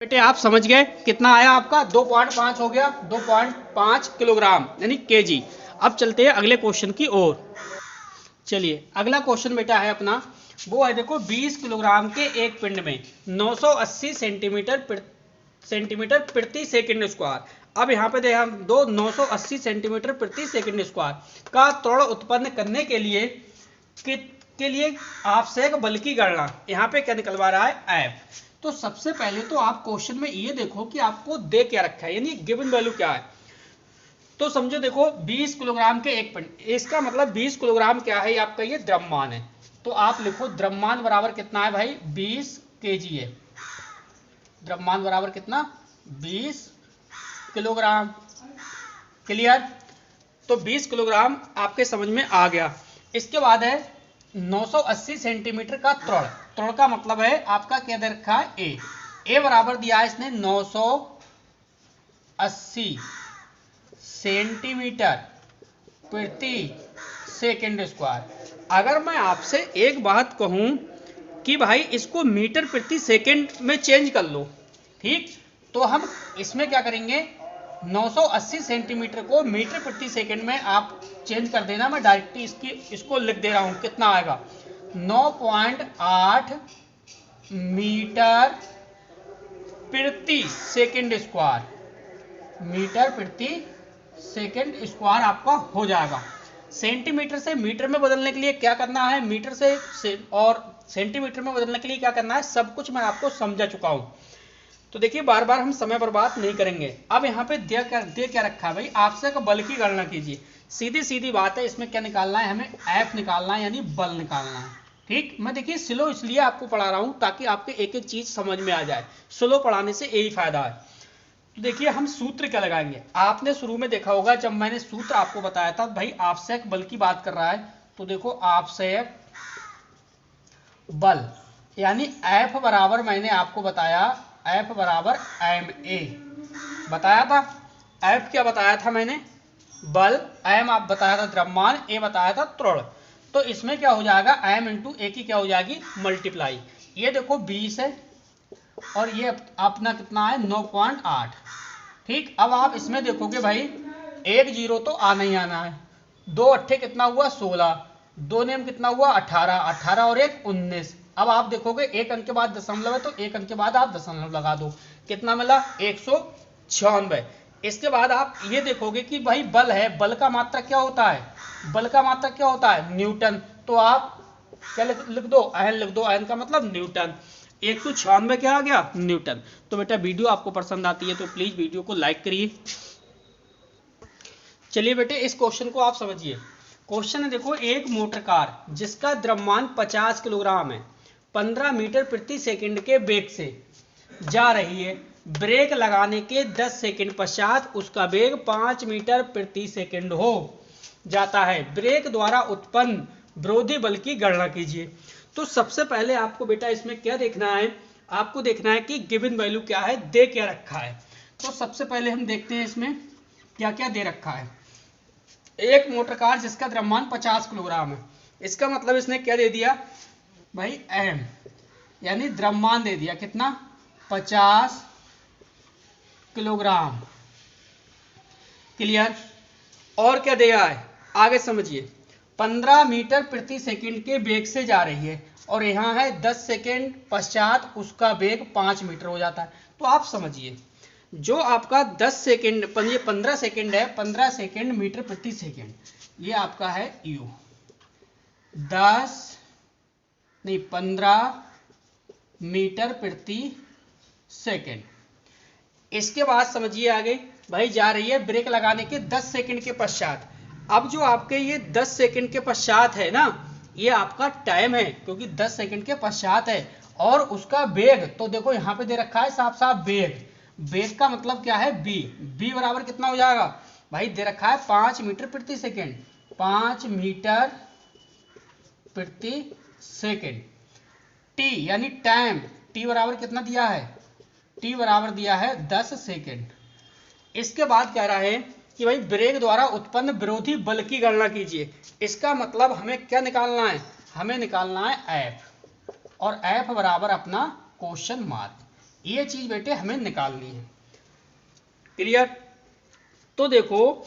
बेटे आप समझ गए कितना आया आपका 2.5 हो गया 2.5 किलोग्राम यानी केजी। अब चलते हैं अगले क्वेश्चन की ओर। चलिए अगला क्वेश्चन बेटा है अपना, वो है देखो 20 किलोग्राम के एक पिंड में 980 सेंटीमीटर प्रति सेकंड स्क्वायर। अब यहाँ पे देखा दो 980 सेंटीमीटर प्रति सेकंड स्क्वायर का त्वरण उत्पन्न करने के लिए आवश्यक बल की गणना। यहाँ पे क्या निकलवा रहा है एफ। तो सबसे पहले तो आप क्वेश्चन में ये देखो कि आपको दे क्या रखा है, यानी गिवन वैल्यू क्या है। तो समझो देखो 20 किलोग्राम के एक पिंड, इसका मतलब 20 किलोग्राम क्या है आपका, ये द्रव्यमान है। तो आप लिखो द्रव्यमान बराबर कितना है भाई 20 केजी है। द्रव्यमान बराबर कितना 20 किलोग्राम। क्लियर। तो 20 किलोग्राम आपके समझ में आ गया। इसके बाद है 980 सेंटीमीटर का त्वरण। त्वरण का मतलब है आपका क्या दे रखा है ए बराबर दिया है इसने 980 सेंटीमीटर प्रति सेकंड स्क्वायर। अगर मैं आपसे एक बात कहूं कि भाई इसको मीटर प्रति सेकंड में चेंज कर लो, ठीक, तो हम इसमें क्या करेंगे 980 सेंटीमीटर को मीटर प्रति सेकंड में आप चेंज कर देना। मैं डायरेक्टली इसको लिख दे रहा हूं, कितना आएगा 9.8 मीटर प्रति सेकंड स्क्वायर। मीटर प्रति सेकंड स्क्वायर आपका हो जाएगा। सेंटीमीटर से मीटर में बदलने के लिए क्या करना है, मीटर से और सेंटीमीटर में बदलने के लिए क्या करना है, सब कुछ मैं आपको समझा चुका हूं। तो देखिए बार बार हम समय बर्बाद नहीं करेंगे। अब यहाँ पे दे क्या रखा है भाई, आवश्यक बल की गणना कीजिए। सीधी सीधी बात है, इसमें क्या निकालना है, हमें एफ निकालना है यानी बल निकालना है। ठीक, मैं देखिए स्लो इसलिए आपको पढ़ा रहा हूं ताकि आपके एक एक चीज समझ में आ जाए। स्लो पढ़ाने से यही फायदा है। तो देखिए हम सूत्र क्या लगाएंगे। आपने शुरू में देखा होगा जब मैंने सूत्र आपको बताया था भाई आवश्यक बल की बात कर रहा है, तो देखो आवश्यक बल यानी एफ बराबर मैंने आपको बताया एफ बराबर एम ए बताया था। एफ क्या बताया था मैंने, बल, एम आप बताया था द्रव्यमान, ए बताया था त्वरण। तो इसमें क्या हो जाएगा एम इंटू ए की क्या हो जाएगी मल्टीप्लाई। ये देखो 20 है और ये अपना कितना है 9.8। ठीक, अब आप इसमें देखोगे भाई एक जीरो तो आना ही आना है। दो अट्ठे कितना हुआ 16, दो नेम कितना हुआ 18, 18 और एक 19। अब आप देखोगे एक अंक के बाद दशमलव है तो एक अंक के बाद आप दशमलव लगा दो, कितना मिला 196। इसके बाद आप ये देखोगे कि भाई बल है, बल का मात्रक क्या होता है, बल का मात्रक क्या होता है न्यूटन। तो आप क्या लिख दो एन लिख दो, एन का मतलब न्यूटन। 196 क्या आ गया न्यूटन। तो बेटा वीडियो आपको पसंद आती है तो प्लीज वीडियो को लाइक करिए। चलिए बेटे इस क्वेश्चन को आप समझिए। क्वेश्चन है देखो एक मोटर कार जिसका द्रव्यमान 50 किलोग्राम है 15 मीटर प्रति सेकंड के वेग से जा रही है। ब्रेक लगाने के 10 सेकंड पश्चात उसका वेग 5 मीटर प्रति सेकंड हो जाता है। ब्रेक द्वारा उत्पन्न विरोधी बल की गणना कीजिए। तो सबसे पहले आपको बेटा इसमें क्या देखना है, आपको देखना है कि गिवन वैल्यू क्या है, दे क्या रखा है। तो सबसे पहले हम देखते हैं इसमें क्या क्या दे रखा है। एक मोटर कार जिसका द्रव्यमान 50 किलोग्राम है, इसका मतलब इसने क्या दे दिया भाई एम यानी द्रव्यमान दे दिया कितना 50 किलोग्राम। क्लियर। और क्या दिया है आगे समझिए, 15 मीटर प्रति सेकंड के वेग से जा रही है और यहाँ है 10 सेकंड पश्चात उसका वेग 5 मीटर हो जाता है। तो आप समझिए जो आपका 10 सेकंड 15 सेकंड है, 15 सेकंड मीटर प्रति सेकंड, ये आपका है यू 15 मीटर प्रति सेकंड। इसके बाद समझिए आगे भाई जा रही है ब्रेक लगाने के 10 सेकंड के पश्चात। अब जो आपके ये 10 सेकंड के पश्चात है ना, ये आपका टाइम है क्योंकि 10 सेकंड के पश्चात है। और उसका वेग तो देखो यहाँ पे दे रखा है साफ साफ वेग। वेग का मतलब क्या है बी बराबर कितना हो जाएगा भाई, दे रखा है 5 मीटर प्रति सेकंड, 5 मीटर प्रति सेकंड। टी यानी टाइम, टी बराबर कितना दिया है, टी बराबर दिया है 10 सेकंड। इसके बाद कह रहा है कि भाई ब्रेक द्वारा उत्पन्न विरोधी बल की गणना कीजिए। इसका मतलब हमें क्या निकालना है, हमें निकालना है एफ, और एफ बराबर अपना क्वेश्चन मार्क। ये चीज बेटे हमें निकालनी है। क्लियर? तो देखो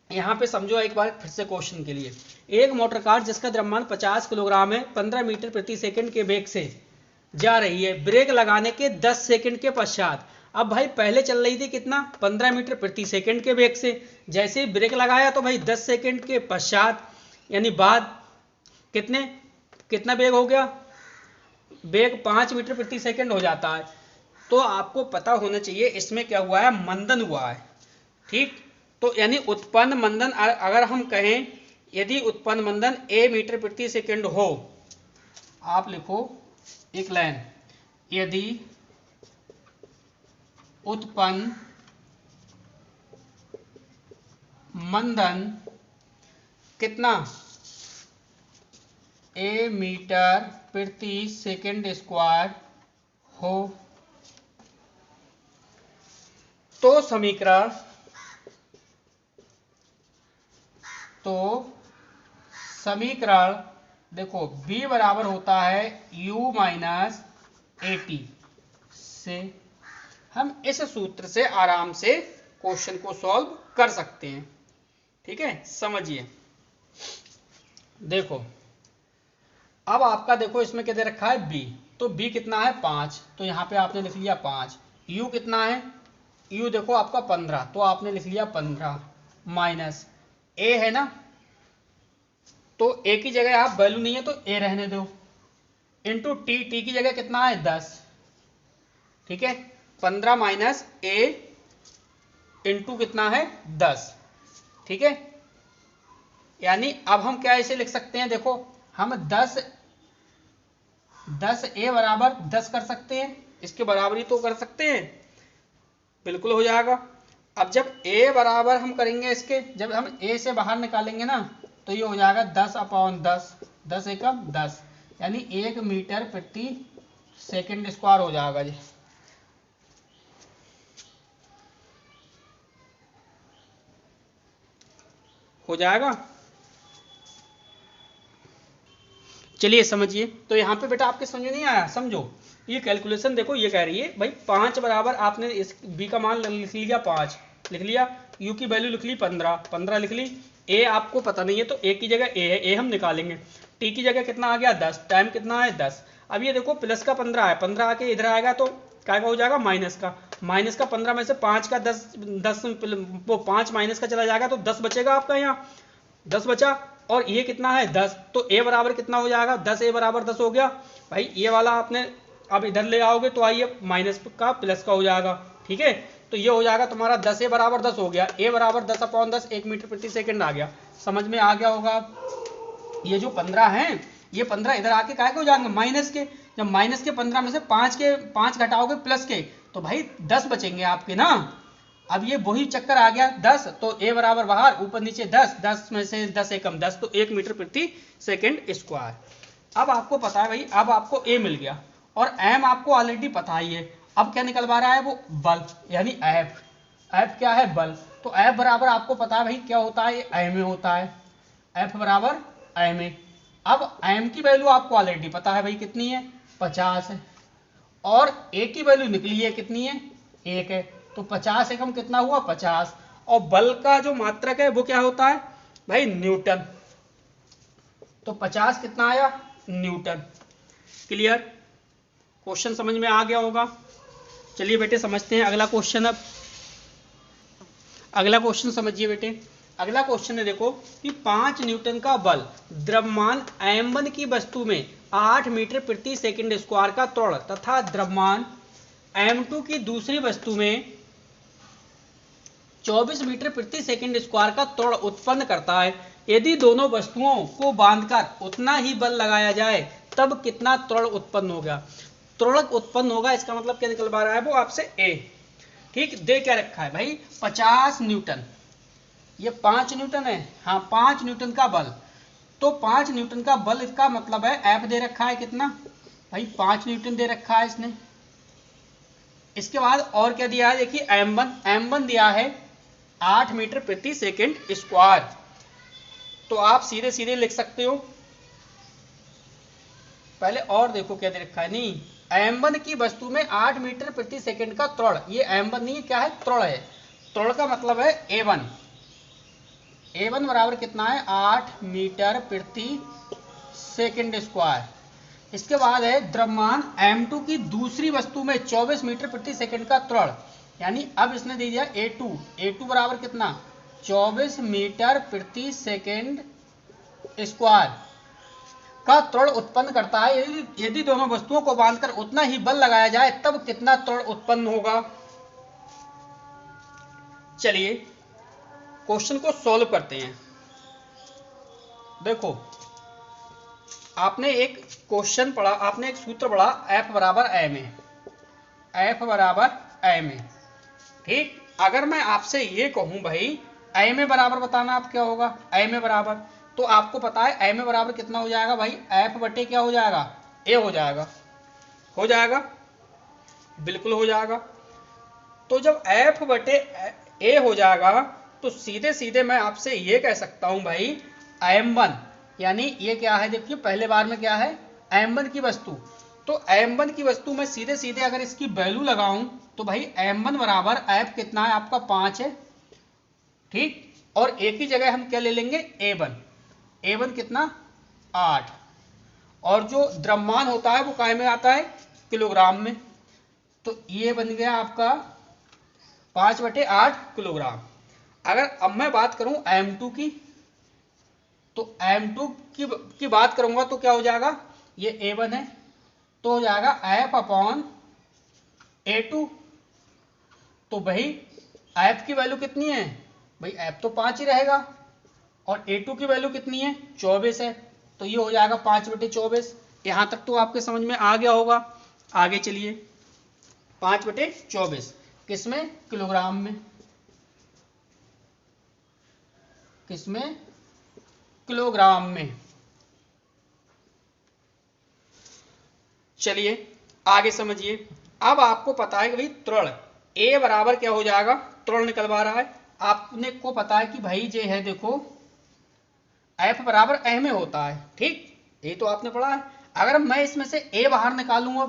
यहां पे समझो एक बार फिर से क्वेश्चन के लिए। एक मोटर कार जिसका द्रव्यमान 50 किलोग्राम है 15 मीटर प्रति सेकंड के वेग से जा रही है ब्रेक लगाने के 10 सेकंड के पश्चात। अब भाई पहले चल रही थी कितना 15 मीटर प्रति सेकंड के वेग से, जैसे ही ब्रेक लगाया तो भाई 10 सेकंड के पश्चात यानी बाद कितना वेग हो गया, वेग 5 मीटर प्रति सेकंड हो जाता है। तो आपको पता होना चाहिए इसमें क्या हुआ है, मंदन हुआ है। ठीक, तो यानी उत्पन्न मंदन अगर हम कहें यदि उत्पन्न मंदन a मीटर प्रति सेकंड हो, आप लिखो एक लाइन, यदि उत्पन्न मंदन कितना a मीटर प्रति सेकंड स्क्वायर हो तो समीकरण देखो b बराबर होता है u माइनस AT से। हम इस सूत्र से आराम से क्वेश्चन को सॉल्व कर सकते हैं। ठीक है, समझिए। देखो अब आपका देखो इसमें क्या दे रखा है b, तो b कितना है 5, तो यहां पे आपने लिख लिया 5। u कितना है, u देखो आपका 15, तो आपने लिख लिया 15 माइनस a है ना, तो a की जगह आप वैल्यू नहीं है तो a रहने दो, इंटू t, t की जगह कितना है 10। ठीक है, 15 माइनस a इंटू कितना है 10। ठीक है, यानी अब हम क्या ऐसे लिख सकते हैं, देखो हम 10 a बराबर 10 कर सकते हैं, इसके बराबरी तो कर सकते हैं, बिल्कुल हो जाएगा। अब जब a बराबर हम करेंगे इसके, जब हम a से बाहर निकालेंगे ना तो ये हो जाएगा 10/10, 10 एकम 10, यानी 1 मीटर प्रति सेकंड स्क्वायर हो जाएगा जी। हो जाएगा, चलिए समझिए। तो यहाँ पे बेटा आपके समझ में नहीं आया, समझो ये कैलकुलेशन देखो, ये कह रही है भाई 5 बराबर आपने इस b का मान लिख लिया 5 लिख लिया, u की वैल्यू लिख ली 15 लिख ली, a आपको पता नहीं है तो a की जगह a है, a हम निकालेंगे, t की जगह कितना आ गया 10, टाइम कितना है 10। अब ये देखो प्लस का 15 है, 15 आके इधर आएगा तो क्या हो जाएगा माइनस का 15 में से 5 का 10 वो 5 माइनस का चला जाएगा तो 10 बचेगा आपका, यहाँ 10 बचा, और ये कितना है 10, तो a बराबर कितना हो जाएगा 10, a बराबर 10 हो गया। भाई ये वाला आपने अब इधर ले आओगे तो आइए माइनस का प्लस का हो जाएगा। ठीक है, तो ये हो जाएगा तुम्हारा 10 a बराबर 10 हो गया, a बराबर 10/10 1 मीटर प्रति सेकंड आ गया। समझ में आ गया होगा। ये जो 15 है ये 15 इधर आके क्या हो जाएंगे माइनस के, जब माइनस के 15 में से 5 घटाओगे प्लस के तो भाई 10 बचेंगे आपके ना। अब ये वही चक्कर आ गया 10, तो a बराबर बाहर ऊपर नीचे 10 में से 10 एकम 10, तो 1 मीटर प्रति सेकंड स्क्वायर। अब आपको पता है भाई, अब आपको a मिल गया और m आपको ऑलरेडी पता ही है। अब क्या निकलवा रहा है वो बल, यानी F क्या है बल, तो F बराबर आपको पता है भाई क्या होता है, m होता है, F बराबर m। अब m की वैल्यू आपको ऑलरेडी पता है भाई कितनी है 50 है, और a की वैल्यू निकली है कितनी है 1 है, तो 50 एकम कितना हुआ 50, और बल का जो मात्रक है वो क्या होता है भाई न्यूटन, तो 50 कितना आया न्यूटन। क्लियर, क्वेश्चन समझ में आ गया होगा। चलिए बेटे समझते हैं अगला क्वेश्चन। अब अगला क्वेश्चन समझिए बेटे। अगला क्वेश्चन है देखो कि 5 न्यूटन का बल द्रव्यमान m1 की वस्तु में 8 मीटर प्रति सेकंड स्क्वायर का त्वरण तथा द्रव्यमान m2 की दूसरी वस्तु में 24 मीटर प्रति सेकंड स्क्वायर का त्वरण उत्पन्न करता है। यदि दोनों वस्तुओं को बांधकर उतना ही बल लगाया जाए तब कितना त्वरण उत्पन्न होगा। त्वरण उत्पन्न होगा इसका मतलब क्या निकल पा रहा है वो आपसे a। ठीक, दे क्या रखा है भाई 50 न्यूटन, ये 5 न्यूटन है, हाँ 5 न्यूटन का बल, तो 5 न्यूटन का बल इसका मतलब है F दे रखा है कितना भाई 5 न्यूटन दे रखा है इसने। इसके बाद और क्या दिया है देखिए m1 दिया है 8 मीटर प्रति सेकंड स्क्वायर, तो आप सीधे सीधे लिख सकते हो। पहले और देखो क्या दे रखा है, नहीं m1 की वस्तु में 8 मीटर प्रति सेकंड का त्वरण, ये m1 नहीं है, क्या है, त्वरण है। त्वरण का मतलब है a1। a1 बराबर कितना है, 8 मीटर प्रति सेकंड स्क्वायर। इसके बाद है द्रव्यमान m2 की दूसरी वस्तु में 24 मीटर प्रति सेकंड का त्वरण, यानी अब इसने दे दिया a2 बराबर कितना, 24 मीटर प्रति सेकंड स्क्वायर का त्वरण उत्पन्न करता है। यदि दोनों वस्तुओं को बांधकर उतना ही बल लगाया जाए तब कितना त्वरण उत्पन्न होगा। चलिए क्वेश्चन को सॉल्व करते हैं। देखो आपने एक क्वेश्चन पढ़ा, आपने एक सूत्र पढ़ा F बराबर ma, F बराबर ma, ठीक। अगर मैं आपसे ये कहूं भाई ma बराबर बताना, आप क्या होगा ma बराबर, तो आपको पता है ma बराबर कितना हो जाएगा भाई, F बटे क्या हो जाएगा, a हो जाएगा, हो जाएगा, बिल्कुल हो जाएगा। तो जब F बटे a हो जाएगा तो सीधे सीधे मैं आपसे ये कह सकता हूं भाई m1, यानी ये क्या है, देखिए पहले बार में क्या है, m1 की वस्तु, तो m1 की वस्तु में सीधे सीधे अगर इसकी वैल्यू लगाऊं तो भाई m1 बराबर f कितना है आपका 5 है, ठीक। और एक ही जगह हम क्या ले लेंगे, a1 कितना 8, और जो द्रव्यमान होता है वो काय में आता है, किलोग्राम में, तो ये बन गया आपका 5/8 किलोग्राम। अगर अब मैं बात करूं m2 की, तो m2 की बात करूंगा तो क्या हो जाएगा, ये a1 है तो हो जाएगा F अपॉन a2। तो भाई F की वैल्यू कितनी है भाई, F तो 5 ही रहेगा, और a2 की वैल्यू कितनी है 24 है, तो ये हो जाएगा 5/24। यहां तक तो आपके समझ में आ गया होगा। आगे चलिए 5/24 किसमें, किलोग्राम में, किसमें, किलोग्राम में। चलिए आगे समझिए। अब आपको पता है कि भाई त्वरण a बराबर क्या हो जाएगा, त्वरण निकलवा रहा है, आपने को पता है कि भाई ये है, देखो F बराबर a में होता है, ठीक, ये तो आपने पढ़ा है। अगर मैं इसमें से a बाहर निकालूंगा,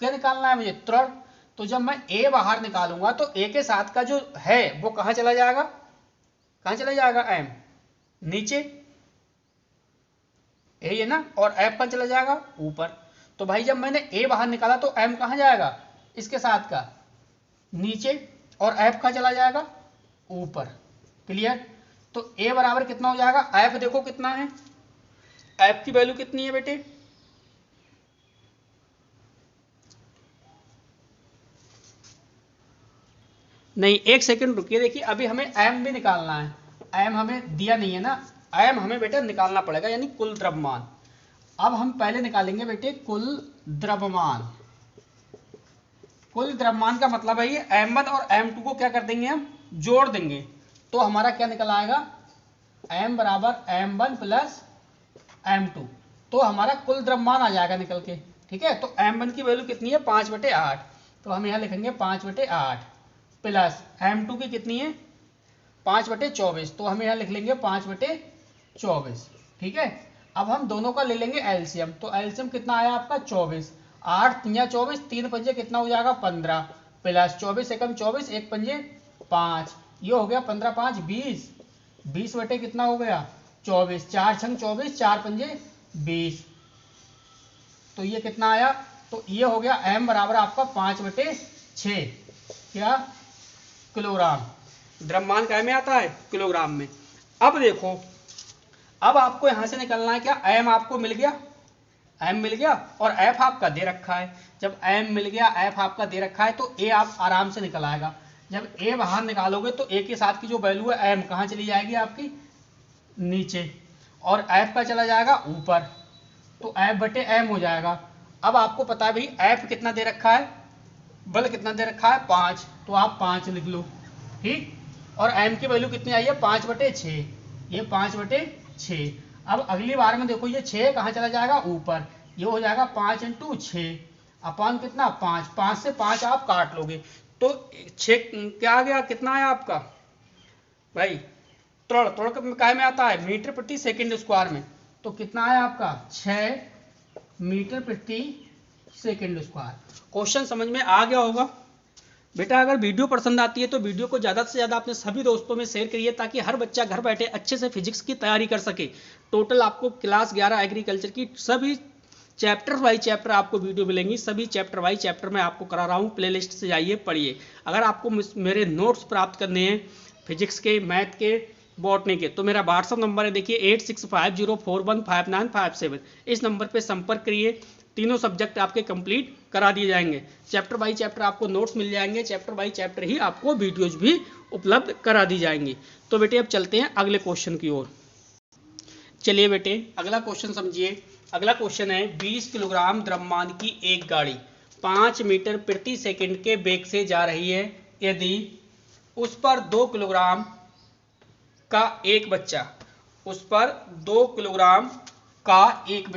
क्या निकालना है मुझे, त्वरण, तो जब मैं a बाहर निकालूंगा तो a के साथ का जो है वो कहां चला जाएगा, कहां चला जाएगा, m नीचे, यही है ना, और f कहां चला जाएगा, ऊपर। तो भाई जब मैंने a बाहर निकाला तो m कहां जाएगा, इसके साथ का नीचे, और f कहां चला जाएगा, ऊपर। क्लियर। तो a बराबर कितना हो जाएगा, f देखो कितना है, f की वैल्यू कितनी है बेटे, नहीं एक सेकंड रुकिए, देखिए अभी हमें m भी निकालना है, m हमें दिया नहीं है ना, m हमें बेटा निकालना पड़ेगा, यानी कुल द्रव्यमान। अब हम पहले निकालेंगे बेटे कुल द्रव्यमान। कुल द्रव्यमान का मतलब है ये m1 और m2 को क्या कर देंगे, हम जोड़ देंगे, तो हमारा क्या निकल आएगा, m बराबर m1 प्लस m2, तो हमारा कुल द्रव्यमान आ जाएगा निकल के, ठीक है। तो m1 की वैल्यू कितनी है, 5/8, तो हम यहाँ लिखेंगे 5/8 प्लस m2 की कितनी है 5/24, तो हम यहाँ लिख लेंगे 5/24, ठीक है। अब हम दोनों का ले लेंगे एलसीएम, तो एलसीएम कितना आया आपका 24, 8 या 24, 3 पंजे कितना हो जाएगा 15, प्लस 24 एकम 24, 1 पंजे 5, ये हो गया 15 5 20, 20 बटे कितना हो गया 24, 4 छंग 24, 4 पंजे 20, तो ये कितना आया, तो ये हो गया m बराबर आपका 5/6 क्या, किलोग्राम। द्रव्यमान काय में आता है, किलोग्राम में। अब देखो, अब आपको यहां से निकलना है क्या, m आपको मिल गया, m मिल गया, और f आपका दे रखा है। जब m मिल गया, f आपका दे रखा है, तो a आप आराम से निकल आएगा। जब a बाहर निकालोगे तो a के साथ की जो वैल्यू है m कहां चली जाएगी आपकी, नीचे, और f का चला जाएगा ऊपर, तो f/m हो जाएगा। अब आपको पता है भाई f कितना दे रखा है, बल कितना दे रखा है 5, तो आप 5 लिख लो, ठीक। और m की वैल्यू कितनी आई है 5/6, ये 5/6। अब अगली बार में देखो ये 6 कहाँ चला जाएगा, ऊपर, ये हो जाएगा 5 × 6 अपॉन कितना 5, 5 से 5 आप काट लोगे, तो 6 क्या आ गया, कितना आया आपका भाई, त्वरण काय में आता है, मीटर प्रति सेकंड स्क्वायर में, तो कितना आया आपका 6 मीटर प्रति सेकेंड स्क्वायर। क्वेश्चन समझ में आ गया होगा बेटा। अगर वीडियो पसंद आती है तो वीडियो को ज़्यादा से ज़्यादा अपने सभी दोस्तों में शेयर करिए, ताकि हर बच्चा घर बैठे अच्छे से फिजिक्स की तैयारी कर सके। टोटल आपको क्लास 11 एग्रीकल्चर की सभी चैप्टर बाई चैप्टर आपको वीडियो मिलेंगी। सभी चैप्टर बाई चैप्टर मैं आपको करा रहा हूँ, प्लेलिस्ट से जाइए पढ़िए। अगर आपको मेरे नोट्स प्राप्त करने हैं फिजिक्स के, मैथ के, बॉटनी के, तो मेरा व्हाट्सअप नंबर है देखिए 8650415957। इस नंबर पर संपर्क करिए। तीनों सब्जेक्ट आपके कंप्लीट करा दिए जाएंगे। चैप्टर बाई चैप्टर आपको नोट्स मिल जाएंगे, चैप्टर बाई चैप्टर ही आपको वीडियोज भी उपलब्ध करा दी जाएंगी। तो बेटे अब चलते हैं अगले क्वेश्चन की ओर। चलिए बेटे अगला क्वेश्चन समझिए। अगला क्वेश्चन है 20 किलोग्राम द्रव्यमान की एक गाड़ी 5 मीटर प्रति सेकंड के वेग से जा रही है। यदि उस पर 2 किलोग्राम का एक बच्चा, उस पर 2 किलोग्राम का एक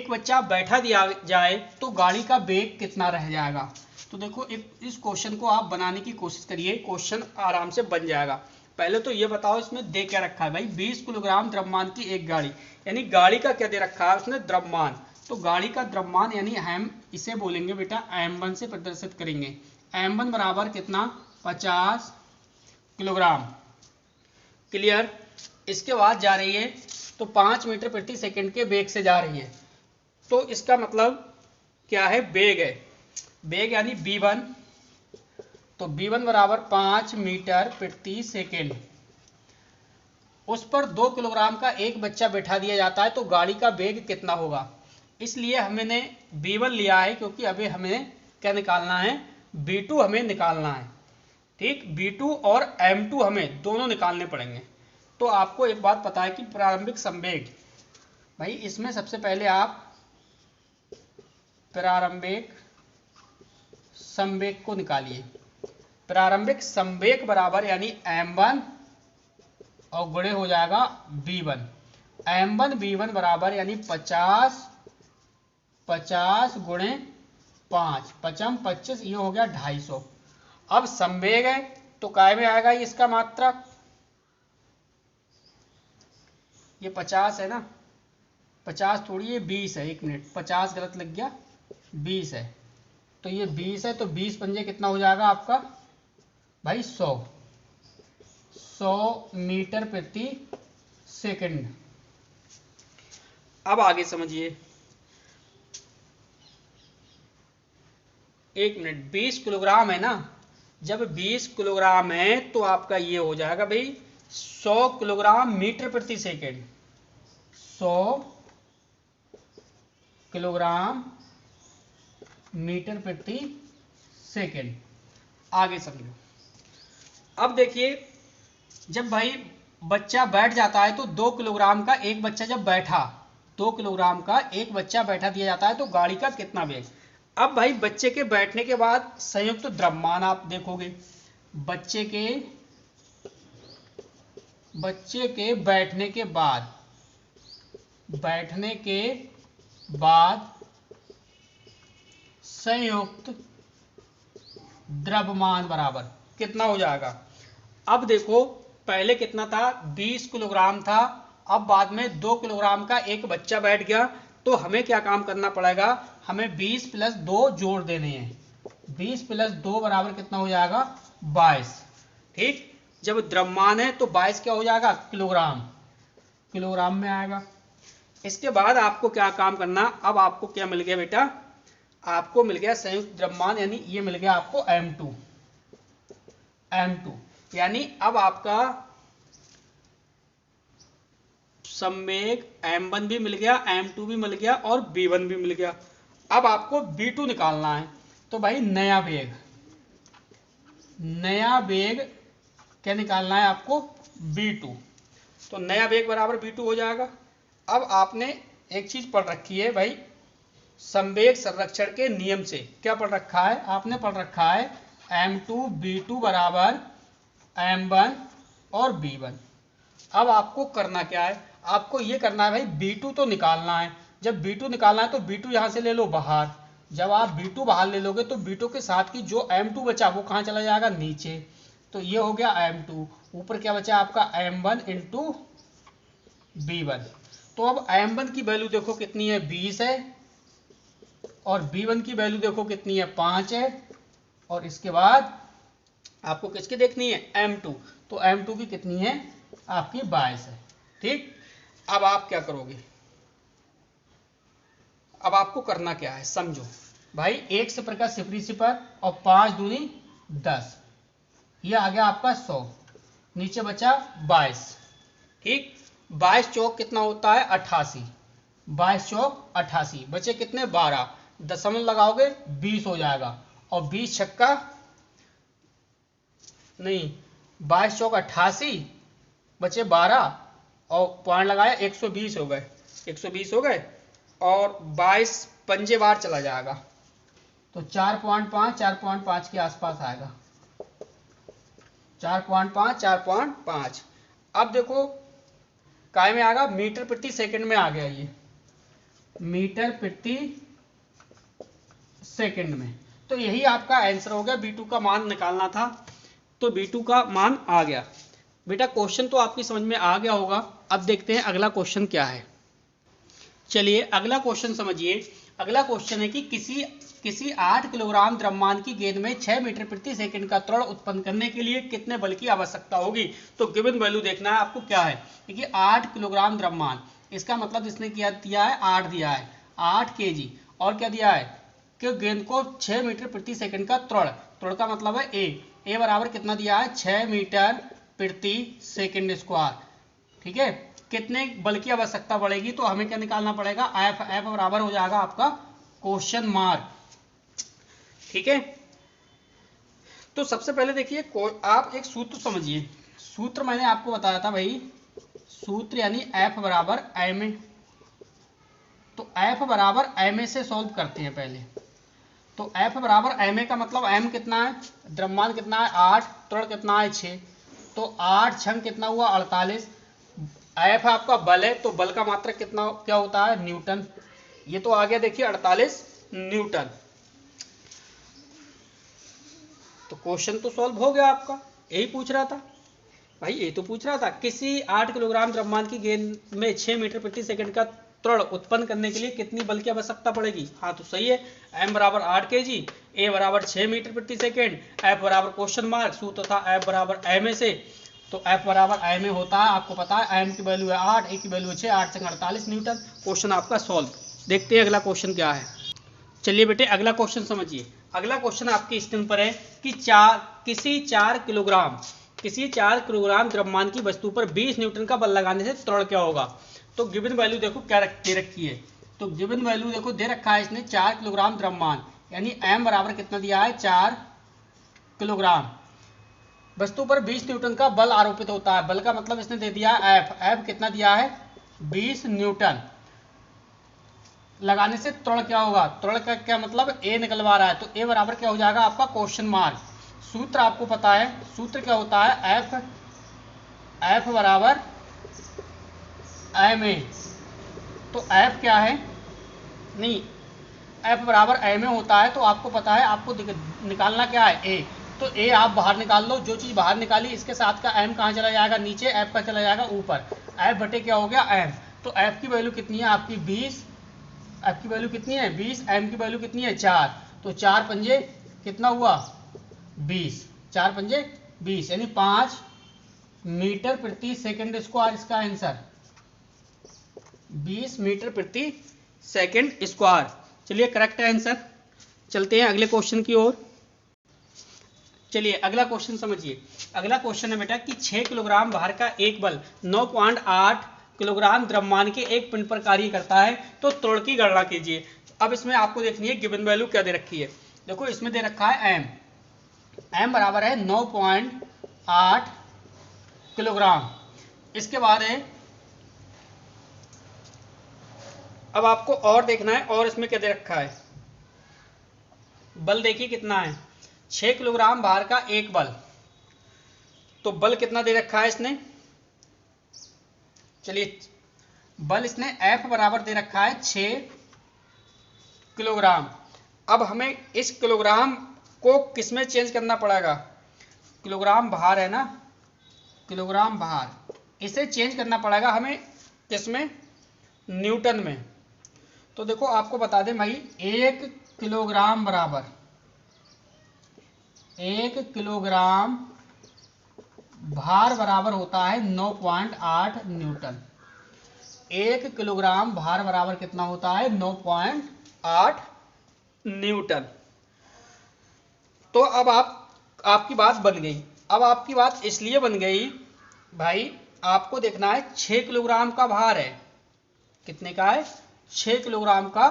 बच्चा बैठा दिया जाए तो गाड़ी का वेग कितना रह जाएगा। तो देखो इस क्वेश्चन को आप बनाने की कोशिश करिए, क्वेश्चन आराम से बन जाएगा। पहले तो ये बताओ इसमें दे क्या रखा है भाई। 20 किलोग्राम द्रव्यमान की एक गाड़ी, यानी गाड़ी का क्या दे रखा है उसने, द्रव्यमान। तो गाड़ी का द्रव्यमान यानी हम इसे बोलेंगे बेटा m1 से प्रदर्शित करेंगे। m1 बराबर कितना, 50 किलोग्राम। क्लियर। इसके बाद जा रही है तो 5 मीटर प्रति सेकंड के वेग से जा रही है। तो इसका मतलब क्या है, वेग है, वेग यानी v1। तो v1 बराबर 5 मीटर प्रति सेकेंड। उस पर 2 किलोग्राम का एक बच्चा बैठा दिया जाता है तो गाड़ी का वेग कितना होगा। इसलिए हमने v1 लिया है क्योंकि अभी हमें क्या निकालना है, v2 हमें निकालना है। ठीक, v2 और m2 हमें दोनों निकालने पड़ेंगे। तो आपको एक बात पता है कि प्रारंभिक संवेग, भाई इसमें सबसे पहले आप प्रारंभिक संवेग को निकालिए। प्रारंभिक संवेग बराबर यानी m1 और गुणे हो जाएगा v1। m1 v1 बराबर यानी 50 गुणे 5, 5 25, ये हो गया 250। अब संवेग है तो काय में आएगा इसका मात्रक, ये 50 है ना, 50 थोड़ी, ये 20 है, 1 मिनट 50 गलत लग गया, 20 है। तो ये 20 है तो 20 पंजे कितना हो जाएगा आपका भाई 100 मीटर प्रति सेकंड। अब आगे समझिए, 1 मिनट, 20 किलोग्राम है ना, जब 20 किलोग्राम है तो आपका ये हो जाएगा भाई 100 किलोग्राम मीटर प्रति सेकंड। 100 किलोग्राम मीटर प्रति सेकंड। आगे समझो। अब देखिए जब भाई बच्चा बैठ जाता है तो 2 किलोग्राम का एक बच्चा जब बैठा, 2 किलोग्राम का एक बच्चा बैठा दिया जाता है तो गाड़ी का कितना वेग। अब भाई बच्चे के बैठने के बाद संयुक्त द्रव्यमान आप देखोगे, बच्चे के बैठने के बाद संयुक्त द्रव्यमान बराबर कितना हो जाएगा। अब देखो पहले कितना था, 20 किलोग्राम था, अब बाद में 2 किलोग्राम का एक बच्चा बैठ गया तो हमें क्या काम करना पड़ेगा, हमें 20 + 2 जोड़ देने हैं। 20 + 2 बराबर कितना हो जाएगा 22। ठीक, जब द्रव्यमान है तो 22 क्या हो जाएगा, किलोग्राम में आएगा। इसके बाद आपको क्या काम करना, अब आपको क्या मिल गया बेटा, आपको मिल गया संयुक्त द्रव्यमान, यानी ये मिल गया आपको m2। यानी अब आपका संवेग m1 भी मिल गया, m2 भी मिल गया और v1 भी मिल गया। अब आपको v2 निकालना है। तो भाई नया वेग क्या निकालना है आपको, v2। तो नया वेग बराबर v2 हो जाएगा। अब आपने एक चीज पढ़ रखी है भाई, संवेग संरक्षण के नियम से क्या पढ़ रखा है, आपने पढ़ रखा है m2 v2 बराबर m1 और v1। अब आपको करना क्या है, आपको ये करना है भाई v2 तो निकालना है। जब v2 निकालना है तो v2 यहां से ले लो बाहर। जब आप v2 बाहर ले लोगे तो v2 के साथ की जो m2 बचा वो कहां चला जाएगा, नीचे। तो ये हो गया m2, ऊपर क्या बचा आपका m1 × v1। तो अब m1 की वैल्यू देखो कितनी है, 20 है, और B1 की वैल्यू देखो कितनी है, 5 है। और इसके बाद आपको किसकी देखनी है, M2, तो M2 की कितनी है आपकी 22 है। ठीक, अब आप क्या करोगे, अब आपको करना क्या है समझो भाई, 1 सिफर का सिफरी सिफर और 5 दूनी 10, ये आ गया आपका 100, नीचे बचा 22। ठीक, 22 चौक कितना होता है 88, 22 चौक 88, बचे कितने 12, दशमलव लगाओगे 20 हो जाएगा, और 20 छक्का नहीं, 22 चौक 88, बचे 12 और पॉइंट लगाया 120 हो गए, 120 हो गए, और 22 पंजे बार चला जाएगा तो 4.5 4.5 के आसपास आएगा, 4.5 4.5। अब देखो काय में आएगा, मीटर प्रति सेकंड में आ गया, ये मीटर प्रति सेकंड में। तो यही आपका आंसर हो गया, B2 का मान निकालना था तो B2 का मान आ गया। बेटा क्वेश्चन तो आपकी समझ में आ गया होगा। अब देखते हैं अगला क्वेश्चन क्या है। चलिए अगला क्वेश्चन समझिए। अगला क्वेश्चन है कि किसी 8 किलोग्राम द्रव्यमान की गेंद में 6 मीटर प्रति सेकंड का त्वरण उत्पन्न करने के लिए कितने बल की आवश्यकता होगी। तो गिवन वैल्यू देखना है आपको क्या है, क्योंकि 8 किलोग्राम द्रव्यमान, इसका मतलब इसने क्या दिया है, 8 दिया है, 8 kg, और क्या दिया है कि गेंद को 6 मीटर प्रति सेकंड का त्वरण का मतलब है ए बराबर कितना दिया है, 6 मीटर प्रति सेकंड स्क्वायर। ठीक है, कितने बल की आवश्यकता पड़ेगी, तो हमें क्या निकालना पड़ेगा, एफ बराबर हो जाएगा आपका क्वेश्चन मार्क। ठीक है, तो सबसे पहले देखिए आप एक सूत्र समझिए। सूत्र मैंने आपको बताया था भाई, सूत्र यानी एफ बराबर एम ए। तो एफ बराबर एम ए से सॉल्व करते हैं पहले। तो एफ बराबर एम ए का मतलब एम कितना है, द्रव्यमान कितना है 8, त्वरण कितना है 6, तो 8 छंग कितना हुआ 48। एफ आपका बल है, तो बल का मात्रक कितना क्या होता है, न्यूटन। ये तो आ गया देखिए 48 न्यूटन। तो क्वेश्चन तो सॉल्व हो गया आपका, यही पूछ रहा था भाई, ये तो पूछ रहा था किसी 8 किलोग्राम द्रव्यमान की गेंद में 6 मीटर प्रति सेकंड का त्वरण उत्पन्न करने के लिए कितनी बल की आवश्यकता पड़ेगी। हाँ तो सही है, एम बराबर 8 kg, ए बराबर 6 मीटर प्रति सेकंड, एफ बराबर क्वेश्चन मार्क, सूत्र था एफ बराबर एम ए से। तो एफ बराबर एम ए होता है, आपको पता है एम की वैल्यू है 8, ए की वैल्यू है 6, 8 से 48 न्यूटन। क्वेश्चन आपका सॉल्व। देखते हैं अगला क्वेश्चन क्या है। चलिए बेटे अगला क्वेश्चन समझिए। अगला क्वेश्चन आपकी स्क्रीन पर है कि किसी 4 किलोग्राम द्रव्यमान की वस्तु पर 20 न्यूटन का बल लगाने से त्वरण क्या होगा। तो गिवन वैल्यू देखो क्या दे रखी है, तो गिवन वैल्यू देखो दे रखा है इसने 4 किलोग्राम द्रव्यमान, यानी एम बराबर कितना दिया है 4 किलोग्राम, वस्तु पर 20 न्यूटन का बल आरोपित होता है। बल का मतलब इसने दे दिया है एफ कितना दिया है 20 न्यूटन, लगाने से त्वरण क्या होगा, त्वरण का क्या मतलब ए निकलवा रहा है, तो ए बराबर क्या हो जाएगा आपका क्वेश्चन मार्क। सूत्र आपको पता है, सूत्र क्या होता है एफ बराबर एम ए। तो एफ क्या है, नहीं एफ बराबर एम ए होता है, तो आपको पता है आपको निकालना क्या है ए, तो ए आप बाहर निकाल लो, जो चीज बाहर निकाली इसके साथ का एम कहाँ चला जाएगा नीचे, एफ का चला जाएगा ऊपर, एफ बटे क्या हो गया एम। तो एफ की वैल्यू कितनी है आपकी 20, एफ की वैल्यू कितनी है 20, एम की वैल्यू कितनी है 4, तो 4 पंजे कितना हुआ 20, 4 पंजे 20, यानी 5 मीटर प्रति सेकंड स्क्वायर इसका आंसर, 20 मीटर प्रति सेकंड स्क्वायर। चलिए करेक्ट है आंसर। चलते हैं अगले क्वेश्चन की ओर। चलिए अगला क्वेश्चन समझिए। अगला क्वेश्चन है बेटा कि 6 किलोग्राम भार का एक बल 9.8 किलोग्राम द्रव्यमान के एक पिंड पर कार्य करता है, तो त्वरण की गणना कीजिए। अब इसमें आपको देखनी है गिवन वैल्यू क्या दे रखी है। देखो इसमें दे रखा है एम बराबर है 9.8 किलोग्राम। इसके बाद है, अब आपको और देखना है, और इसमें क्या दे रखा है, बल देखिए कितना है 6 किलोग्राम भार का एक बल, तो बल कितना दे रखा है इसने, चलिए बल इसने एफ बराबर दे रखा है 6 किलोग्राम। अब हमें इस किलोग्राम को किसमें चेंज करना पड़ेगा, किलोग्राम भार है ना, किलोग्राम भार, इसे चेंज करना पड़ेगा हमें किसमें, न्यूटन में। तो देखो आपको बता दें भाई, 1 किलोग्राम बराबर 1 किलोग्राम भार बराबर होता है 9.8 न्यूटन। 1 किलोग्राम भार बराबर कितना होता है? 9.8 न्यूटन। तो अब आपकी बात बन गई। अब आपकी बात इसलिए बन गई भाई, आपको देखना है 6 किलोग्राम का भार है। कितने का है? 6 किलोग्राम का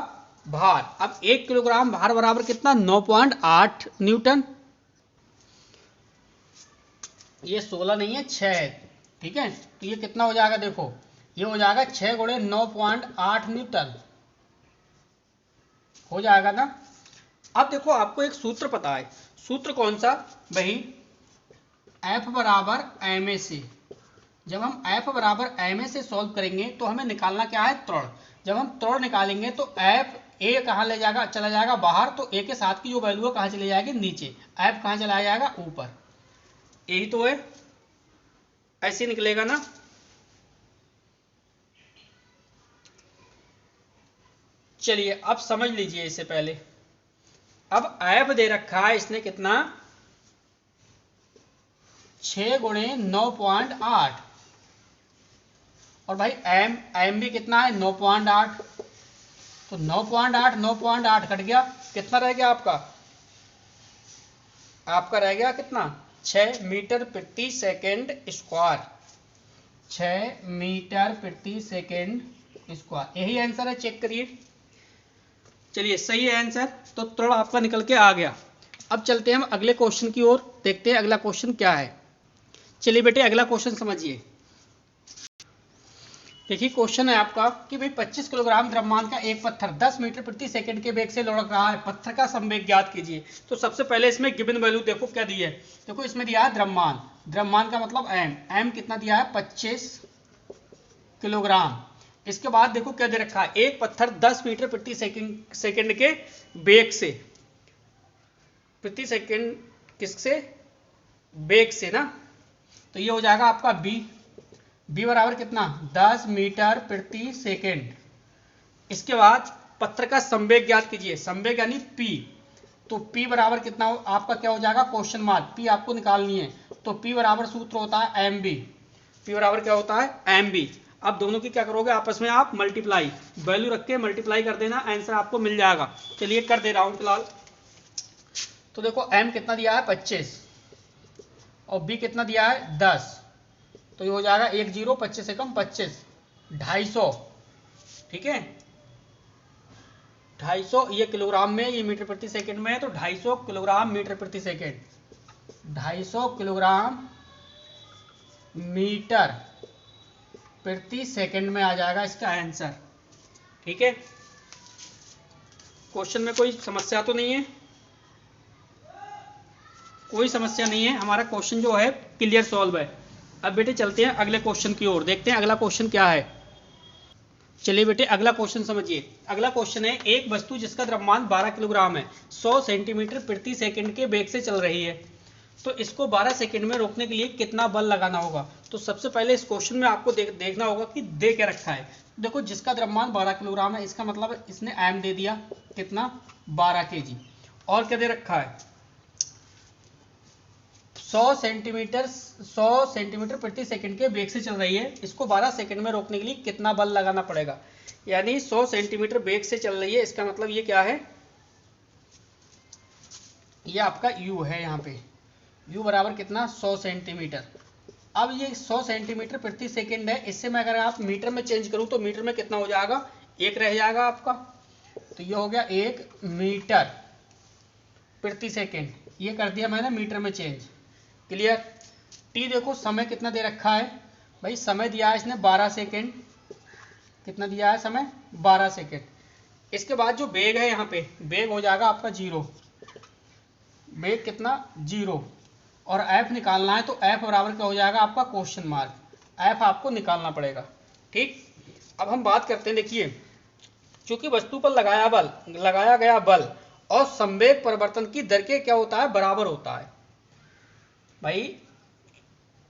भार। अब 1 किलोग्राम भार बराबर कितना? 9.8 न्यूटन। ये 16 नहीं है, 6 है। ठीक है, तो ये कितना हो जाएगा? देखो ये हो जाएगा 6 गुणे 9.8 न्यूटन हो जाएगा ना। अब देखो आपको एक सूत्र पता है। सूत्र कौन सा भाई? F बराबर ma से। जब हम F बराबर ma से सॉल्व करेंगे तो हमें निकालना क्या है? त्वरण। जब हम त्वरण निकालेंगे तो F a कहाँ ले जाएगा? चला जाएगा बाहर, तो a के साथ की जो वैल्यू है कहाँ चली जाएगी? नीचे। F कहाँ चला जाएगा? ऊपर। यही तो है, ऐसे निकलेगा ना। चलिए अब समझ लीजिए इससे पहले। अब F दे रखा है इसने कितना? 6 गुणे 9.8, और भाई m भी कितना है? 9.8। तो 9.8 9.8 कट गया, कितना रह गया आपका? आपका रह गया कितना? 6 मीटर प्रति सेकेंड स्क्वायर। 6 मीटर प्रति सेकेंड स्क्वायर, यही आंसर है। चेक करिए। चलिए सही है आंसर। तो त्वरण आपका निकल के आ गया। अब चलते हैं हम अगले क्वेश्चन की ओर, देखते हैं अगला क्वेश्चन क्या है। चलिए बेटे अगला क्वेश्चन समझिए। देखिए क्वेश्चन है आपका कि भाई 25 किलोग्राम द्रव्यमान का एक पत्थर 10 मीटर प्रति सेकंड के वेग से लुढ़क रहा है, पत्थर का संवेग ज्ञात कीजिए। तो सबसे पहले इसमें गिवन वैल्यू देखो क्या दी है। देखो इसमें दिया है द्रव्यमान, द्रव्यमान का मतलब एम कितना दिया है? 25 किलोग्राम। इसके बाद देखो क्या दे रखा है, एक पत्थर 10 मीटर प्रति सेकंड के वेग से, प्रति सेकंड किससे? वेग से ना। तो ये हो जाएगा आपका बी बराबर कितना? 10 मीटर प्रति सेकेंड। इसके बाद पत्थर का संवेग ज्ञात कीजिए, संवेग यानी पी। तो पी बराबर कितना हो आपका? क्या हो जाएगा? Question mark. पी आपको निकालनी है, तो पी बराबर सूत्र होता है एम बी। पी बराबर क्या होता है? M B. अब दोनों की क्या करोगे? आपस में आप मल्टीप्लाई, वैल्यू रख के मल्टीप्लाई कर देना, आंसर आपको मिल जाएगा। चलिए कर दे रहा हूं फिलहाल। तो देखो एम कितना दिया है? 25, और बी कितना दिया है? 10। तो ये हो जाएगा 1 0, 25 से कम 25, 250। ठीक है, 250। ये किलोग्राम में, ये मीटर प्रति सेकंड में है, तो 250 किलोग्राम मीटर प्रति सेकंड, 250 किलोग्राम मीटर प्रति सेकंड में आ जाएगा इसका आंसर। ठीक है, क्वेश्चन में कोई समस्या तो नहीं है? कोई समस्या नहीं है, हमारा क्वेश्चन जो है क्लियर सॉल्व है। अब बेटे चलते हैं अगले क्वेश्चन की ओर, देखते हैं अगला क्वेश्चन क्या है। चलिए बेटे अगला क्वेश्चन समझिए। अगला क्वेश्चन है, एक वस्तु जिसका द्रव्यमान 12 किलोग्राम है 100 सेंटीमीटर प्रति सेकंड के वेग से चल रही है, तो इसको 12 सेकंड में रोकने के लिए कितना बल लगाना होगा। तो सबसे पहले इस क्वेश्चन में आपको देखना होगा कि दे क्या रखा है। देखो जिसका द्रव्यमान 12 किलोग्राम है, इसका मतलब इसने एम दे दिया कितना? 12 kg। और क्या दे रखा है? 100 सेंटीमीटर प्रति सेकंड के वेग से चल रही है, इसको 12 सेकंड में रोकने के लिए कितना बल लगाना पड़ेगा। यानी 100 सेंटीमीटर वेग से चल रही है, इसका मतलब ये क्या है? ये आपका u है, यहाँ पे u बराबर कितना? 100 सेंटीमीटर। अब ये 100 सेंटीमीटर प्रति सेकंड है, इससे मैं अगर आप मीटर में चेंज करूं तो मीटर में कितना हो जाएगा? 1 रह जाएगा आपका। तो ये हो गया 1 मीटर प्रति सेकंड, ये कर दिया मैंने मीटर में चेंज। क्लियर? टी देखो समय कितना दे रखा है भाई, समय दिया है इसने 12 सेकेंड। कितना दिया है समय? 12 सेकेंड। इसके बाद जो वेग है, यहाँ पे वेग हो जाएगा आपका 0। वेग कितना? 0। और एफ निकालना है, तो एफ बराबर क्या हो जाएगा आपका? Question mark. एफ आपको निकालना पड़ेगा। ठीक, अब हम बात करते हैं। देखिए चूंकि वस्तु पर लगाया गया बल और संवेग परिवर्तन की दर के क्या होता है? बराबर होता है। भाई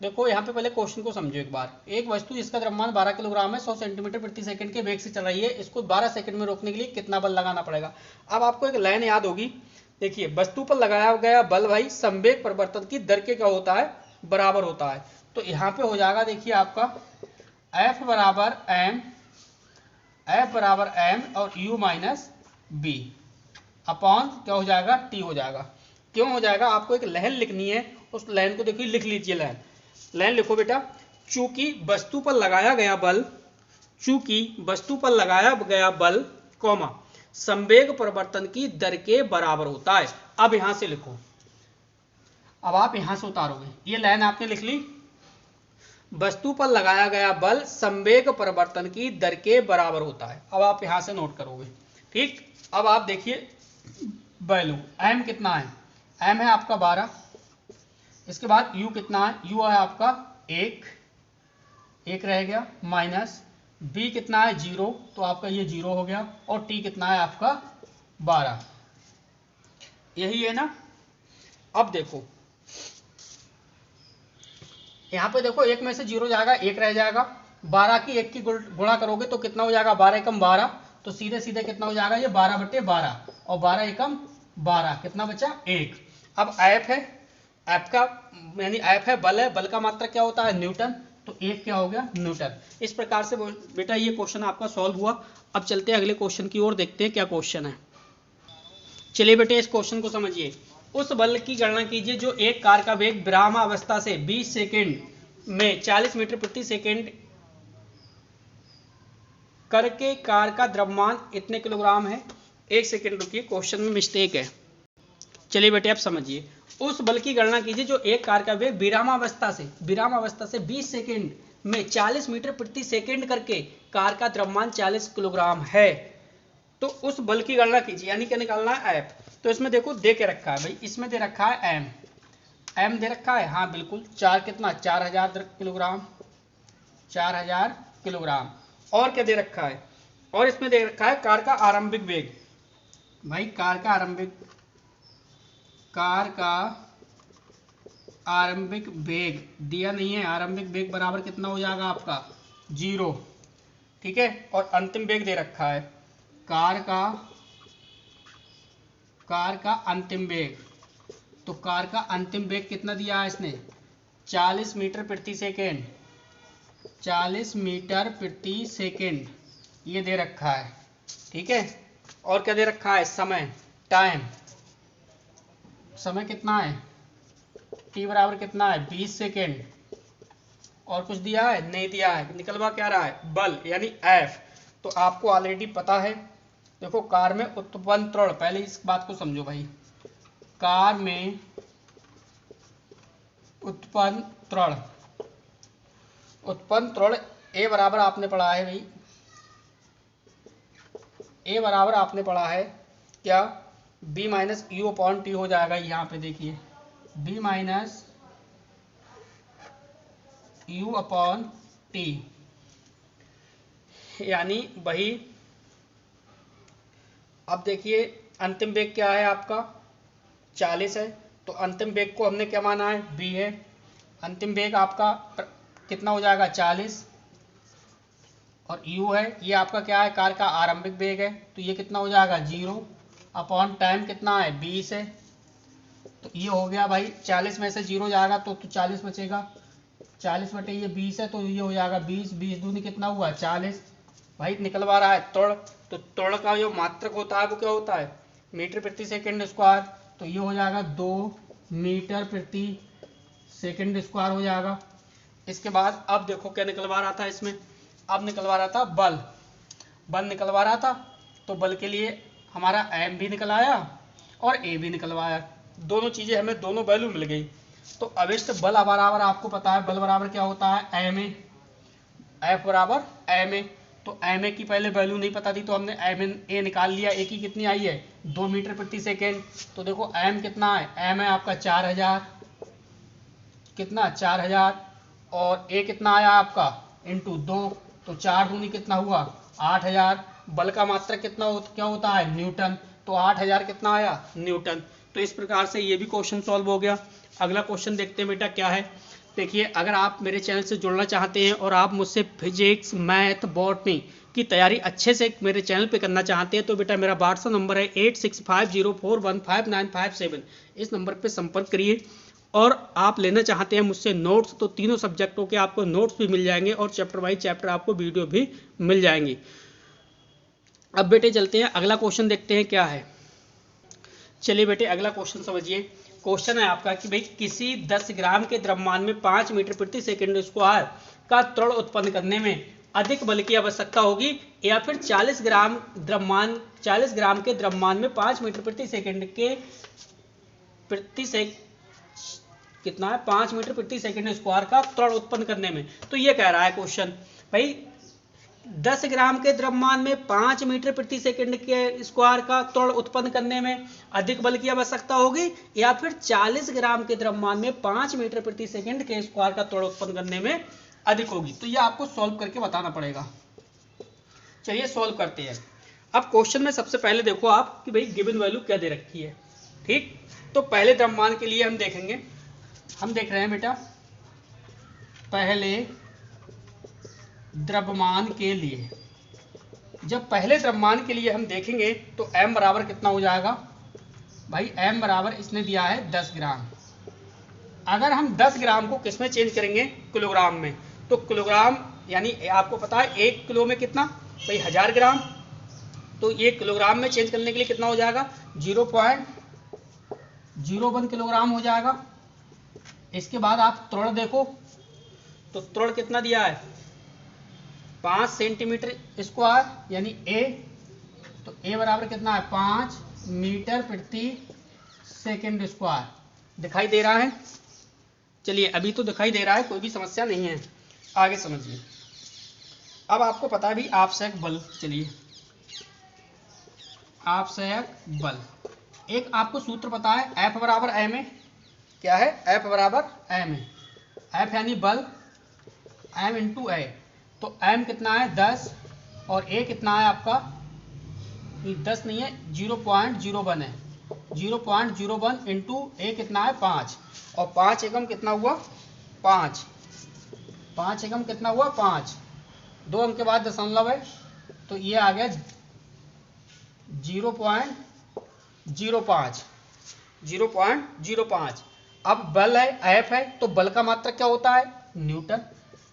देखो यहाँ पे पहले क्वेश्चन को समझो एक बार। एक वस्तु जिसका द्रव्यमान 12 किलोग्राम है 100 सेंटीमीटर प्रति सेकंड के वेग से चल रही है, इसको 12 सेकंड में रोकने के लिए कितना बल लगाना पड़ेगा। अब आपको एक लाइन याद होगी, देखिए वस्तु पर लगाया गया बल भाई संवेग परिवर्तन की दर के क्या होता है, बराबर होता है। तो यहाँ पे हो जाएगा देखिए आपका F बराबर m और u माइनस बी अपॉन क्या हो जाएगा, t हो जाएगा। क्यों हो जाएगा, आपको एक लाइन लिखनी है, उस लाइन को देखिए लिख लीजिए। लाइन लिखो बेटा। चूंकि वस्तु पर लगाया गया बल कॉमा संवेग परिवर्तन की दर के बराबर होता है। अब यहां से लिखो, अब आप यहां से उतारोगे, ये लाइन आपने लिख ली। वस्तु पर लगाया गया बल संवेग परिवर्तन की दर के बराबर होता है। अब आप यहां से नोट करोगे, ठीक। अब आप देखिए वैल्यू m कितना है, m है आपका 12, इसके बाद u कितना है, u है आपका 1 रह गया, माइनस b कितना है 0, तो आपका ये 0 हो गया, और t कितना है आपका 12, यही है ना। अब देखो यहाँ पे देखो, एक में से 0 जाएगा, 1 रह जाएगा, 12 की 1 की गुणा करोगे तो कितना हो जाएगा, 12 एकम 12, तो सीधे सीधे कितना हो जाएगा, ये 12/12, और 12 एकम 12, कितना बचा 1। अब F है, F का यानी F है बल है, बल का मात्रक क्या होता है, न्यूटन, तो 1 क्या हो गया, न्यूटन। इस प्रकार से बेटा ये क्वेश्चन आपका सॉल्व हुआ। अब चलते हैं अगले क्वेश्चन की ओर, देखते हैं क्या क्वेश्चन है। चलिए बेटे इस क्वेश्चन को समझिए। उस बल की गणना कीजिए जो एक कार का वेग विरामावस्था से 20 सेकंड में 40 मीटर प्रति सेकंड करके कार का द्रव्यमान इतने किलोग्राम है। एक सेकंड रुकिए, क्वेश्चन में मिस्टेक है। चलिए बेटे आप समझिए। उस बल की गणना कीजिए जो एक कार का वेग विरामावस्था से 20 सेकंड में 40 मीटर प्रति सेकंड करके कार का द्रव्यमान 40 किलोग्राम है। तो उस बल की गणना कीजिए, यानी क्या निकालना है, F। तो इसमें देखो दे के रखा है भाई, इसमें दे रखा है m दे रखा है, हाँ बिल्कुल, 4 कितना 4000 किलोग्राम, 4000 किलोग्राम। और क्या दे रखा है, और इसमें दे रखा है कार का आरंभिक वेग। भाई कार का आरंभिक वेग दिया नहीं है, आरंभिक वेग बराबर कितना हो जाएगा आपका 0, ठीक है। और अंतिम वेग दे रखा है कार का अंतिम वेग। तो कार का अंतिम वेग कितना दिया है इसने, 40 मीटर प्रति सेकेंड, 40 मीटर प्रति सेकेंड ये दे रखा है, ठीक है। और क्या दे रखा है, टाइम, समय कितना है, t बराबर कितना है 20 सेकेंड। और कुछ दिया है, नहीं दिया है। निकलवा क्या रहा है, बल यानी F। तो आपको ऑलरेडी पता है, देखो कार में उत्पन्न त्वरण, पहले इस बात को समझो भाई, कार में उत्पन्न त्वरण A बराबर आपने पढ़ा है भाई, A बराबर आपने पढ़ा है क्या, B minus you upon T हो जाएगा। यहाँ पे देखिए B minus you upon T, यानी वही। अब देखिए अंतिम वेग क्या है आपका 40 है, तो अंतिम वेग को हमने क्या माना है, b है। अंतिम वेग आपका कितना हो जाएगा 40, और u है, ये आपका क्या है, कार का आरंभिक वेग है, तो ये कितना हो जाएगा 0 अपॉन टाइम कितना है 20 है। तो ये हो गया भाई, 40 में से 0 जाएगा तो 40 बचेगा, 40 बटे ये 20 है, तो ये हो जाएगा 20 दूनी कितना हुआ 40। भाई निकलवा रहा है त्वरण, तो त्वरण का जो मात्रक होता है वो क्या होता है, मीटर प्रति सेकंड स्क्वायर। तो ये हो जाएगा 2 मीटर प्रति सेकंड स्क्वायर हो जाएगा। इसके बाद अब देखो क्या निकलवा रहा था इसमें, अब निकलवा रहा था बल निकलवा रहा था। तो बल के लिए हमारा m भी निकल आया और a भी निकलवाया, दोनों चीजें हमें दोनों वैल्यू मिल गई। तो अविष्ट बल बराबर आपको पता है, बल बराबर क्या होता है ma, F बराबर ma। तो ma की पहले वैल्यू नहीं पता थी, तो हमने ma निकाल लिया। a की कितनी आई है 2 मीटर प्रति सेकेंड। तो देखो m कितना है, m है आपका 4000, कितना 4000, और a कितना आया आपका इंटू 2, तो 4 दूनी कितना हुआ 8000। बल का मात्रक कितना क्या होता है न्यूटन, तो 8000 कितना आया न्यूटन। तो इस प्रकार से ये भी क्वेश्चन सॉल्व हो गया। अगला क्वेश्चन देखते हैं बेटा क्या है। देखिए, अगर आप मेरे चैनल से जुड़ना चाहते हैं और आप मुझसे फिजिक्स, मैथ, बॉटनी की तैयारी अच्छे से मेरे चैनल पे करना चाहते हैं तो बेटा मेरा व्हाट्सएप नंबर है 8650415957। इस नंबर पे संपर्क करिए। और आप लेना चाहते हैं मुझसे नोट्स तो तीनों सब्जेक्टों के आपको नोट्स भी मिल जाएंगे और चैप्टर वाइज चैप्टर आपको वीडियो भी मिल जाएंगी। अब बेटे चलते हैं, अगला क्वेश्चन देखते हैं क्या है। चलिए बेटे, अगला क्वेश्चन समझिए। क्वेश्चन है आपका कि भाई किसी 10 ग्राम के द्रव्यमान में 5 मीटर प्रति सेकंड स्क्वायर का त्वरण उत्पन्न करने में अधिक बल की आवश्यकता होगी या फिर 40 ग्राम के द्रव्यमान में 5 मीटर प्रति सेकंड कितना है 5 मीटर प्रति सेकंड स्क्वायर का त्वरण उत्पन्न करने में। तो ये कह रहा है क्वेश्चन भाई 10 ग्राम के द्रव्यमान में 5 मीटर प्रति सेकंड के स्क्वायर का त्वरण उत्पन्न करने में अधिक बल की आवश्यकता होगी या फिर 40 ग्राम के द्रव्यमान में 5 मीटर प्रति सेकंड के स्क्वायर का त्वरण उत्पन्न करने में अधिक होगी। तो ये आपको सॉल्व करके बताना पड़ेगा। चलिए सॉल्व करते हैं। अब क्वेश्चन में सबसे पहले देखो आप कि भाई गिवन वैल्यू क्या दे रखी है। ठीक, तो पहले द्रव्यमान के लिए हम देखेंगे, हम देख रहे हैं बेटा पहले द्रव्यमान के लिए। जब पहले द्रव्यमान के लिए हम देखेंगे तो m बराबर कितना हो जाएगा भाई, m बराबर इसने दिया है 10 ग्राम। अगर हम 10 ग्राम को किस में चेंज करेंगे, किलोग्राम में, तो किलोग्राम यानी आपको पता है 1 किलो में कितना भाई 1000 ग्राम। तो ये किलोग्राम में चेंज करने के लिए कितना हो जाएगा 0.01 किलोग्राम हो जाएगा। इसके बाद आप त्वरण देखो तो त्वरण कितना दिया है 5 सेंटीमीटर स्क्वायर यानी a। तो a बराबर कितना है 5 मीटर प्रति सेकंड स्क्वायर। दिखाई दे रहा है। चलिए अभी तो दिखाई दे रहा है, कोई भी समस्या नहीं है। आगे समझिए। अब आपको पता है भी आपसयक बल। चलिए आपसयक बल, एक आपको सूत्र पता है F बराबर m है। क्या है F बराबर m है। F यानी बल, m इंटू a। तो m कितना है 10 और a कितना है आपका 10 नहीं है 0.01 है। 0.01 इंटू a कितना है 5 और 5 एकम कितना हुआ 5 एकम कितना हुआ 5। 2 अंक के बाद दशमलव है तो ये आ गया 0.05। अब बल है F है तो बल का मात्रक क्या होता है न्यूटन।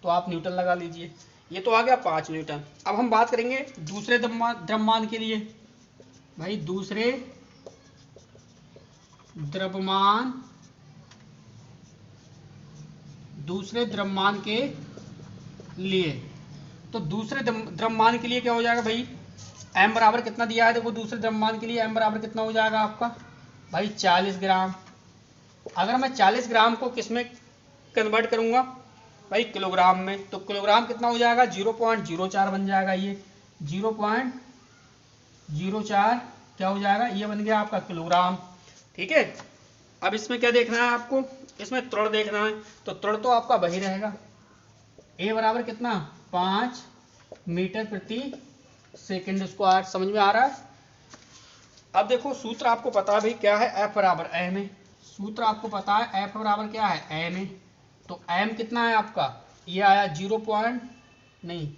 तो आप न्यूटन लगा लीजिए। ये तो आ गया 5 न्यूटन। अब हम बात करेंगे दूसरे द्रव्यमान के लिए। भाई दूसरे द्रव्यमान के लिए, तो दूसरे द्रव्यमान के लिए क्या हो जाएगा भाई, m बराबर कितना दिया है देखो दूसरे द्रव्यमान के लिए m बराबर कितना हो जाएगा आपका भाई 40 ग्राम। अगर मैं 40 ग्राम को किस में कन्वर्ट करूंगा भाई किलोग्राम में, तो किलोग्राम कितना हो जाएगा 0.04 बन जाएगा। ये 0.04 क्या हो जाएगा, ये बन गया आपका किलोग्राम। ठीक है। अब इसमें क्या देखना है आपको, इसमें त्वरण देखना है। तो त्वरण तो आपका वही रहेगा, a बराबर कितना 5 मीटर प्रति सेकंड स्क्वायर। समझ में आ रहा है। अब देखो सूत्र आपको पता है भाई क्या है F बराबर m है। सूत्र आपको पता है F बराबर क्या है m है। तो m कितना है आपका, ये आया 0. नहीं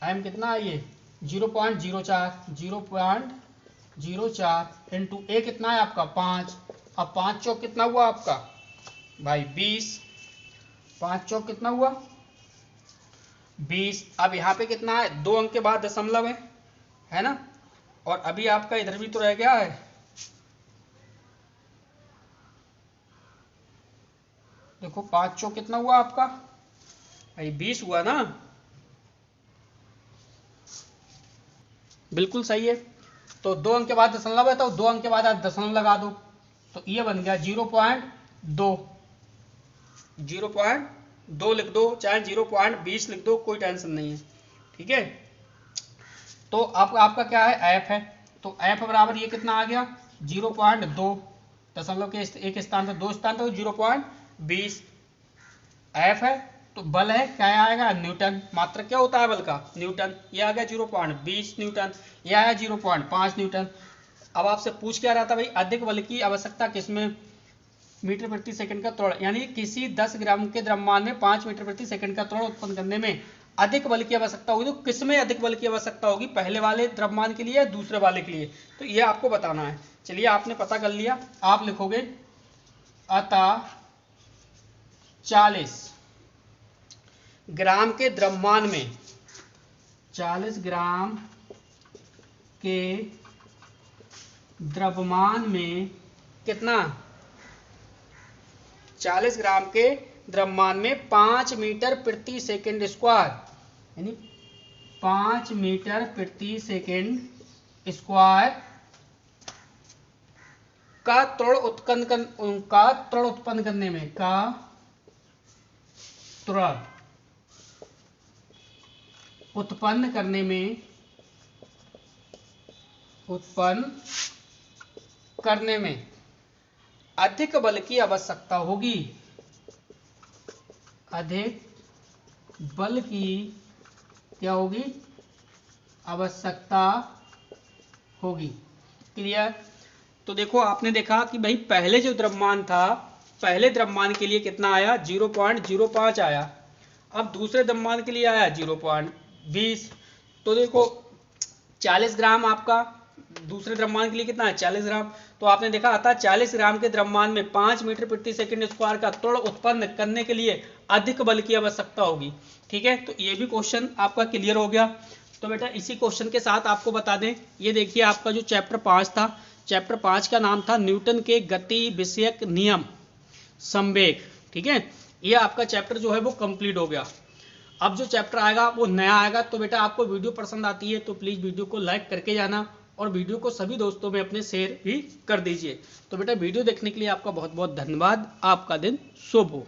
m कितना है ये 0.04 इंटू a कितना है आपका 5। अब 5 चौक कितना हुआ आपका भाई 20। 5 चौक कितना हुआ 20। अब यहाँ पे कितना है 2 अंक के बाद दशमलव है ना। और अभी आपका इधर भी तो रह गया है, देखो 5 चौक कितना हुआ आपका भाई 20 हुआ ना। बिल्कुल सही है। तो 2 अंक के बाद दशमलव है तो 2 अंक के बाद आप दशमलव लगा दो तो ये बन गया 0.2 लिख दो, चाहे 0.20 लिख दो, कोई टेंशन नहीं है। ठीक है। तो अब आपका क्या है F है। तो F बराबर ये कितना आ गया 0.2, दशमलव के एक स्थान पर 2 स्थान तो 0.20। F है तो बल है क्या आएगा न्यूटन। मात्रक क्या होता है बल का न्यूटन। ये आ गया 0.20 न्यूटन, ये आया 0.5 न्यूटन। अब आपसे पूछ क्या रहा था भाई अधिक बल की आवश्यकता किसमें, मीटर प्रति सेकंड का त्वरण, यानी किसी 10 ग्राम के द्रव्यमान में 5 मीटर प्रति सेकंड का त्वरण उत्पन्न करने में अधिक बल की आवश्यकता होगी। तो किसमें अधिक बल की आवश्यकता होगी, पहले वाले द्रव्यमान के लिए या दूसरे वाले के लिए, तो ये आपको बताना है। चलिए आपने पता कर लिया, आप लिखोगे अतः 40 ग्राम के द्रव्यमान में, 40 ग्राम के द्रव्यमान में कितना, 40 ग्राम के द्रव्यमान में 5 मीटर प्रति सेकंड स्क्वायर, यानी 5 मीटर प्रति सेकंड स्क्वायर का त्वरण उत्पन्न करने में, का त्वरण उत्पन्न करने में अधिक बल की आवश्यकता होगी, अधिक बल की क्या होगी, आवश्यकता होगी। क्लियर। तो देखो आपने देखा कि भाई पहले जो द्रव्यमान था, पहले द्रव्यमान के लिए कितना आया, 0.05 आया। अब दूसरे द्रव्यमान के लिए आया 0.20। तो देखो 40 ग्राम आपका दूसरे द्रव्यमान के लिए कितना है, 40 ग्राम। तो आपने देखा अतः 40 ग्राम के द्रव्यमान में 5 मीटर प्रति सेकंड स्क्वायर का त्वरण उत्पन्न करने के लिए अधिक बल की आवश्यकता होगी। ठीक है, तो ये भी क्वेश्चन आपका क्लियर हो गया। तो बेटा इसी क्वेश्चन के साथ आपको बता दें, ये देखिए आपका जो चैप्टर 5 था, चैप्टर 5 का नाम था न्यूटन के गति विषयक नियम संवेग। ठीक है, ये आपका चैप्टर जो है वो कंप्लीट हो गया। अब जो चैप्टर आएगा वो नया आएगा। तो बेटा आपको वीडियो पसंद आती है तो प्लीज़ वीडियो को लाइक करके जाना और वीडियो को सभी दोस्तों में अपने शेयर भी कर दीजिए। तो बेटा वीडियो देखने के लिए आपका बहुत बहुत धन्यवाद। आपका दिन शुभ हो।